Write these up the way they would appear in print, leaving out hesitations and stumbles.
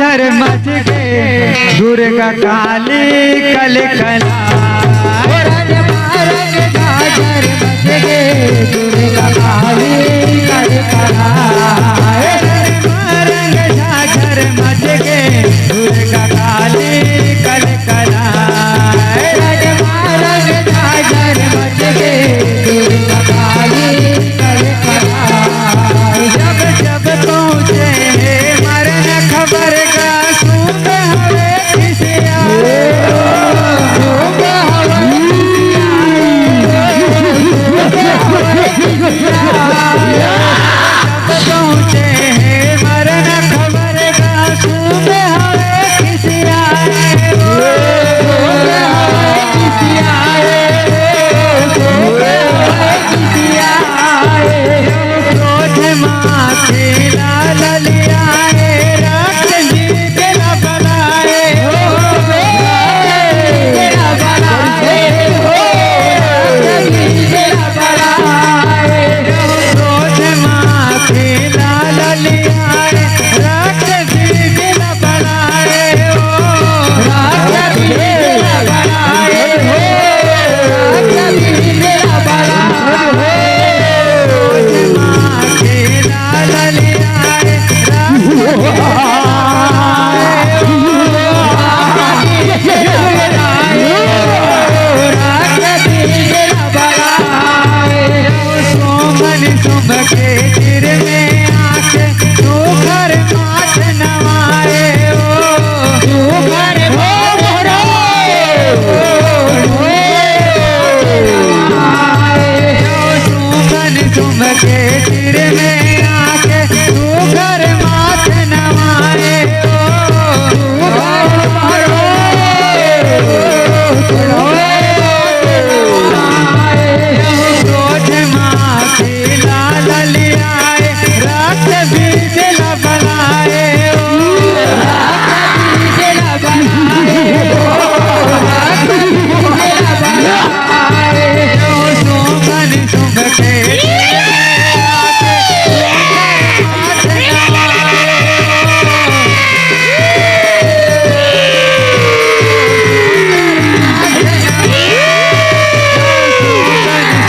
Jhajhar much गए दुर्गा काली कल कला। रंग मारंग झाझर मच गए दुर्गा काली कल कला। रंग मारंग झाझर मच गए दुर्गा काली कल कला। रंग मारंग झाझर मच गए दुर्गा काली कल कला। जब जब पहुँचे मरन खबर का सूंघ हवे खिसिया। जब पहुँचे मरन खबर का सूंघ हवे खिसिया। क्रोध माथे लाल लियाए रक्त जीत न बनाए। क्रोध माथे लाल लियाए रक्त जीत न बनाए। सुम के सिर में आके तू घर माथ नवाए। तू घर सुम के सिर में आके तू घर माथ नवाए। क्रोध माथे लाल लियाए रक्त बीज न बनाए। सुमन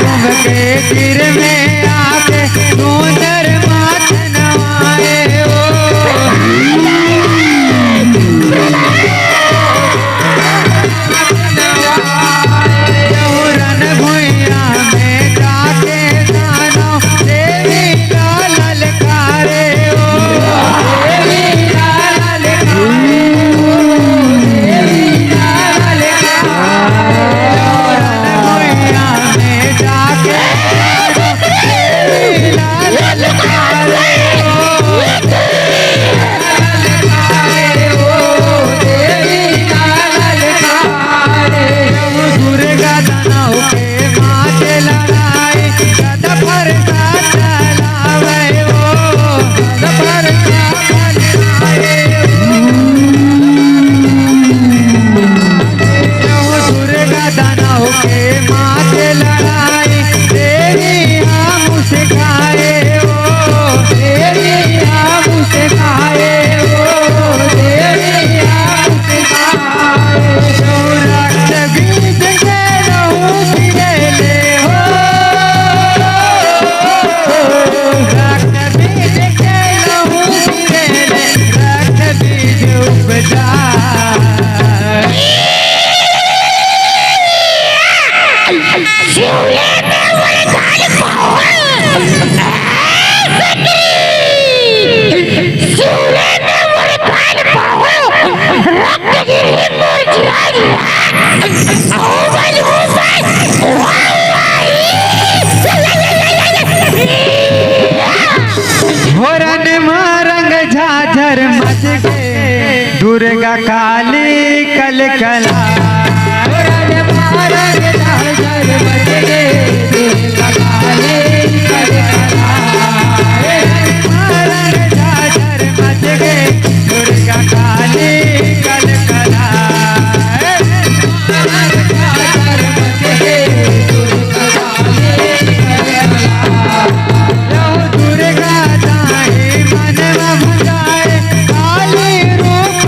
सुम के सिर में आके सुंदर माथ नवाए। रन भुइया में जाके दानो देवी का ललकारे। दुर्गा दानव के माथे लड़ाई गद पर चलावे। गद पर चलावे। दुर्गा दानव के माथे लड़ाई देवी हम सिखाए। देवी हम सिखाए। देवी हम सिखाए। रक्त बीज के रहू पिएले हो। रक्त बीज के रहू पिएले रक्त बीज उपजाए। रन मारंग झाझर मच गए दुर्गा काली कल कला। रंग मारंग झाझर मच गए दुर्गा काली कल कला। मारंग झाझर मच गए दुर्गा काली कल कला। झाझर मच गए दुर्गा काली कल कला। दुर्गा दाई मन में भुजाए काली रूप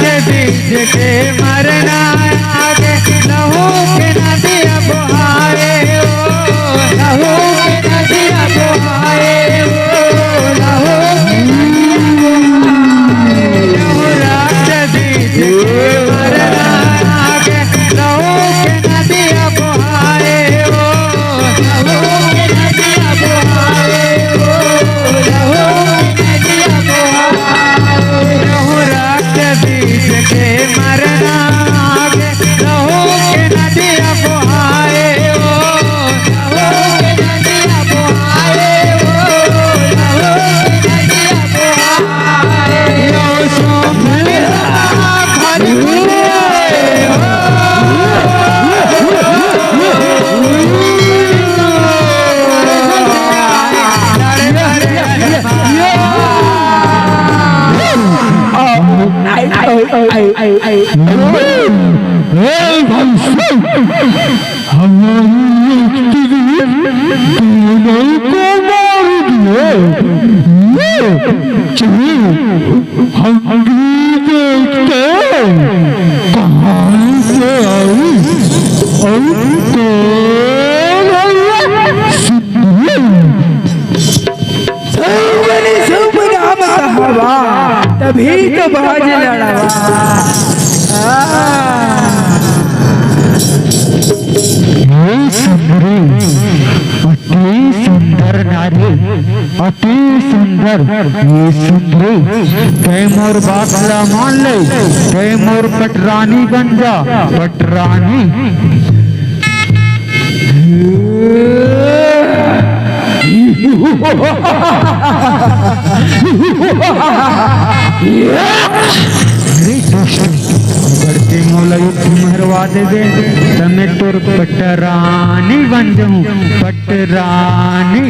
के बीच के मरना आगे लहू के नदिया बहाए लहू के नदिया बहाए लहू के बीच के मरना आगे लहू के नदिया बहाए लहू के नदिया बहाए लहू के नदिया बहाए के बीच के मरना आगे लहू के नदिया बहाए लहू के नदिया बहाए लहू के नदिया बहाए तभी तो बाज लड़वा अति सुंदर नारी अति सुंदर ये सुंदरी कई मोर बातला मान ले कई मोर पटरानी बन जा पटरानी बढ़ते मोला मरवा दे तमें तोर पटरानी बन जाऊं पटरानी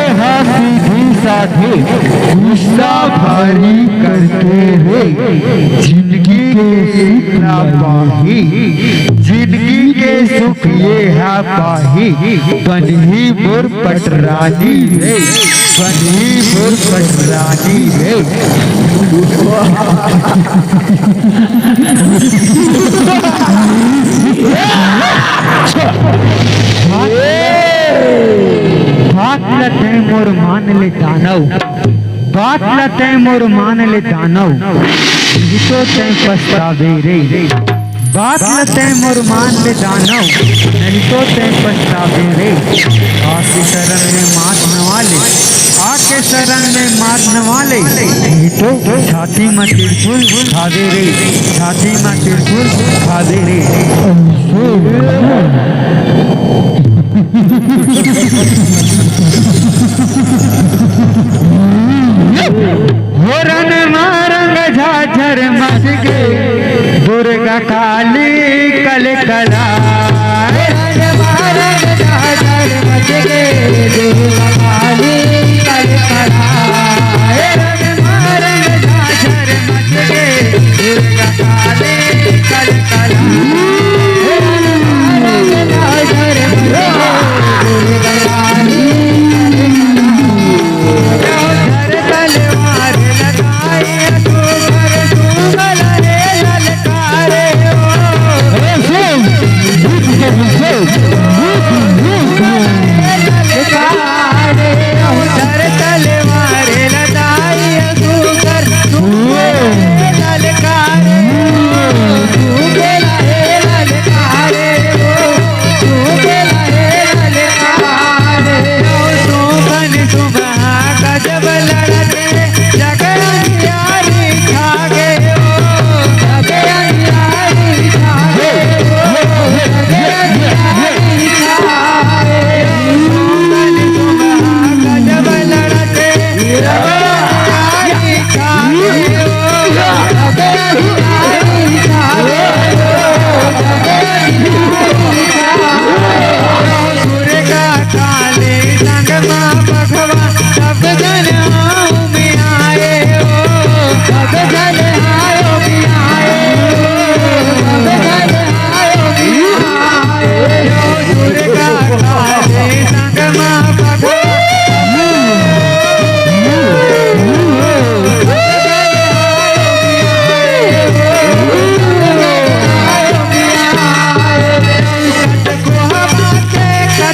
गुस्सा भारी गुस्सा भारी करके रे जिंदगी के सुख ना पाही जिंदगी के सुख ये है पाही बनी मोर पटरानी रे बनी मोर पटरानी रे बात लते मोर मान ले दानव बात लते मोर मान ले दानव तो तय पछतावे रे बात लते मोर मान ले दानव नहीं तो तय पछतावे रे आके शरण में मारने वाले आके शरण में मारने वाले तो छाती में तिरछुल खावे रे छाती में तिरछुल खावे रे होरन मारंग झाझर मच गे दुर्गा काली कल कला मारंग झाझर मच गे दुर्गा काली कल कला मारंग झाझर मच गे दुर्गा काली कल कला मारंग झाझर मच गे दुर्गा काली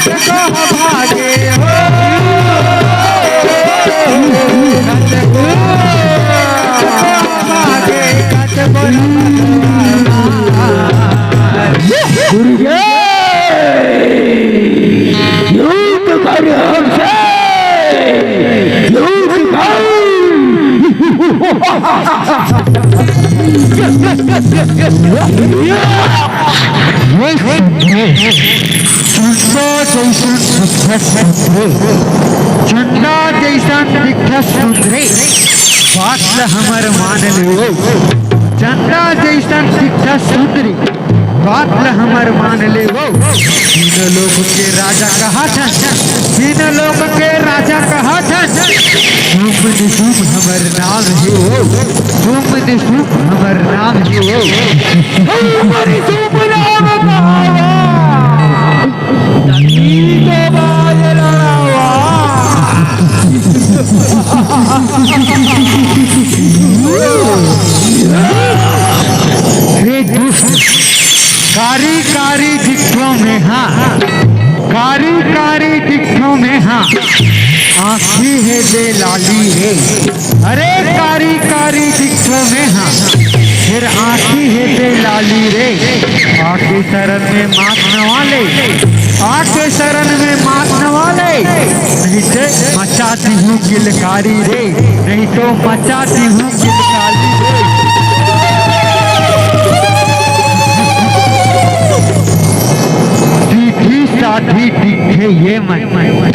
को भागे हो भागे कत बोल युद्ध कर हमसे युद्ध कर चंदा जैसन दिखत सुंदरे बात हमर मान लियो चंदा जैसन दिखत सुंदरी बात हमर मान ले वो तीन लोग के राजा कहा था तीन लोग के राजा कहा था तुम निशुभ हमर नाम है वो तुम निशुभ हमर नाम है वो हमारी तुम नाम कहावा तनी तो बाज लड़ावा रे दुष्ट कारी कारी दिखों में हाँ कारी कारी दिखों में हाँ आँखी है दे लाली है अरे कारी कारी दिखों में हाँ फिर आँखी है दे लाली रे आके शरण में मात नवाले आके शरण में मात नवाले नहीं तो मचाती हूँ किलकारी रे नहीं तो मचाती हूँ किलकारी रे साधी दिखे ये मन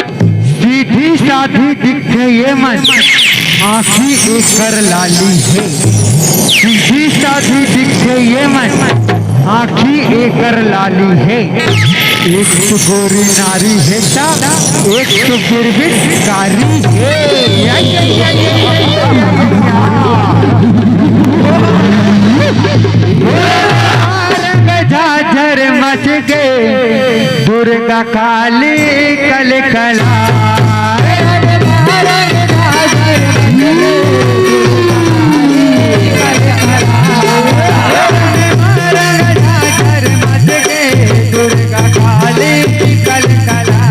सीधी साधी दिखे ये मन आँखी एकर लाली है सीधी साधी दिखे ये मन आँखी एकर लाली है एक तो गोरी नारी है एक तो गिरबिट कारी है झाझर मच गए दुर्गा काली कल कला झाझर मच गए दुर्गा काली कल कला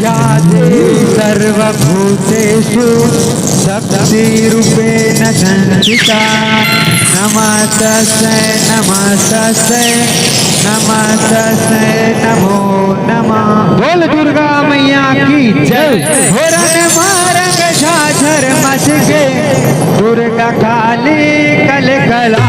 या देवी सर्वभूतेषु शक्तिरूपेण संस्थिता नमस्तस्यै नमस्तस्यै नमस्तस्यै नमो नमः। बोल दुर्गा मैया की जय। हो रंग मारंग झाझर मच के दुर्गा काली कलकला